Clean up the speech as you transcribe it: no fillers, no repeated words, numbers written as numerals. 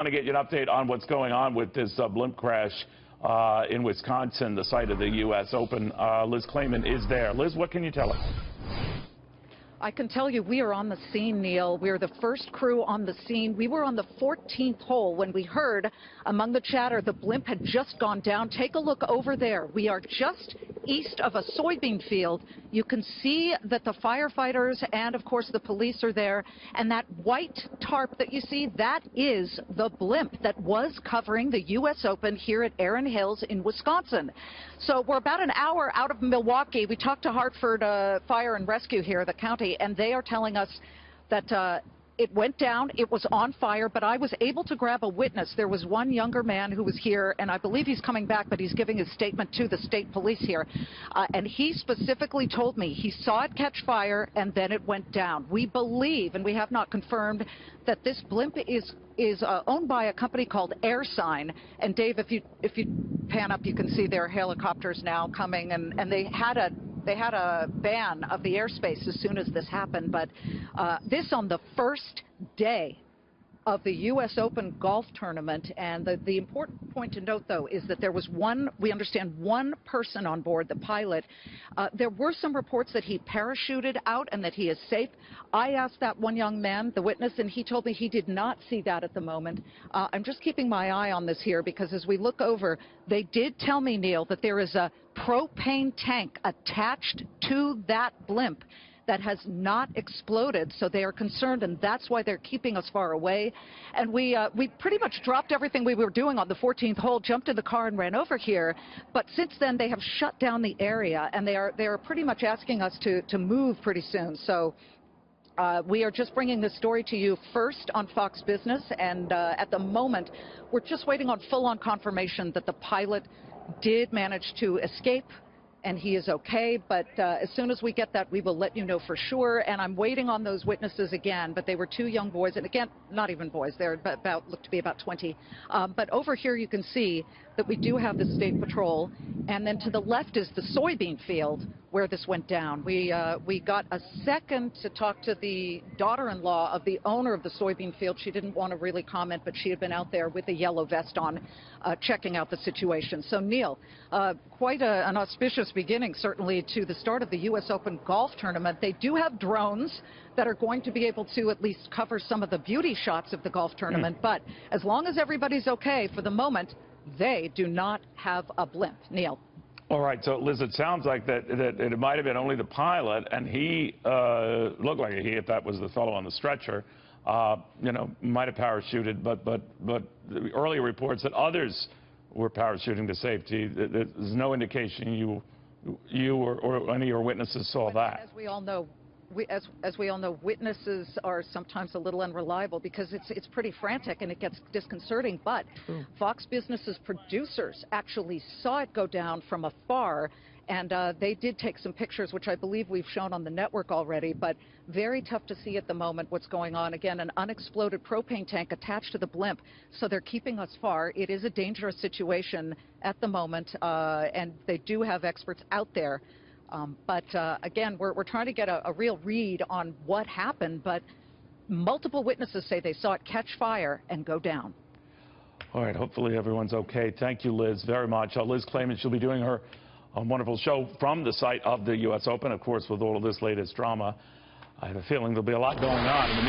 Want to get you an update on what's going on with this blimp crash in Wisconsin, the site of the U.S. Open. Liz Claman is there. Liz, what can you tell us? I can tell you we are on the scene, Neil. We're the first crew on the scene. We were on the 14th hole when we heard among the chatter the blimp had just gone down. Take a look over there. We are just east of a soybean field. You can see that the firefighters and, of course, the police are there. And that white tarp that you see, that is the blimp that was covering the U.S. Open here at Erin Hills in Wisconsin. So we're about an hour out of Milwaukee. We talked to Hartford Fire and Rescue here, the county, and they are telling us that it went down, it was on fire, but I was able to grab a witness. There was one younger man who was here, and I believe he's coming back, but he's giving his statement to the state police here. And he specifically told me he saw it catch fire, and then it went down. We believe, and we have not confirmed, that this blimp is owned by a company called AirSign. And Dave, if you pan up, you can see their helicopters now coming, and they had a ban of the airspace as soon as this happened. But this on the first day of the U.S. Open golf tournament. And the important point to note, though, is that there was we understand one person on board, the pilot. There were some reports that he parachuted out and that he is safe. I asked that one young man, the witness, and he told me he did not see that at the moment. I'm just keeping my eye on this here because as we look over, they did tell me, Neil, that there is a propane tank attached to that blimp that has not exploded, so they are concerned, and that's why they're keeping us far away. And we pretty much dropped everything we were doing on the 14th hole, jumped in the car and ran over here. But since then, they have shut down the area, and they are pretty much asking us to move pretty soon. So we are just bringing this story to you first on Fox Business, and at the moment, we're just waiting on full-on confirmation that the pilot did manage to escape and he is okay, but as soon as we get that, we will let you know for sure. And I'm waiting on those witnesses again, but they were two young boys, and again, not even boys, they're look to be about 20. But over here you can see that we do have the State Patrol, and then to the left is the soybean field where this went down. We got a second to talk to the daughter-in-law of the owner of the soybean field. She didn't want to really comment, but she had been out there with a yellow vest on, checking out the situation. So, Neil, quite an auspicious beginning, certainly, to the start of the U.S. Open golf tournament. They do have drones that are going to be able to at least cover some of the beauty shots of the golf tournament. But as long as everybody's okay, for the moment, they do not have a blimp. Neil. All right, so Liz, it sounds like that it might have been only the pilot, and he looked like if that was the fellow on the stretcher, might have parachuted, but the earlier reports that others were parachuting to safety. There's no indication you or any of your witnesses saw that. As we all know, as we all know, witnesses are sometimes a little unreliable because it's pretty frantic and it gets disconcerting. But Fox Business's producers actually saw it go down from afar, and they did take some pictures, which I believe we've shown on the network already. But very tough to see at the moment what's going on. Again, an unexploded propane tank attached to the blimp, so they're keeping us far. It is a dangerous situation at the moment, and they do have experts out there. But again, we're trying to get a real read on what happened, but multiple witnesses say they saw it catch fire and go down. All right, hopefully everyone's okay. Thank you, Liz, very much. Liz Claman, she'll be doing her wonderful show from the site of the U.S. Open, of course, with all of this latest drama. I have a feeling there'll be a lot going on in the meantime.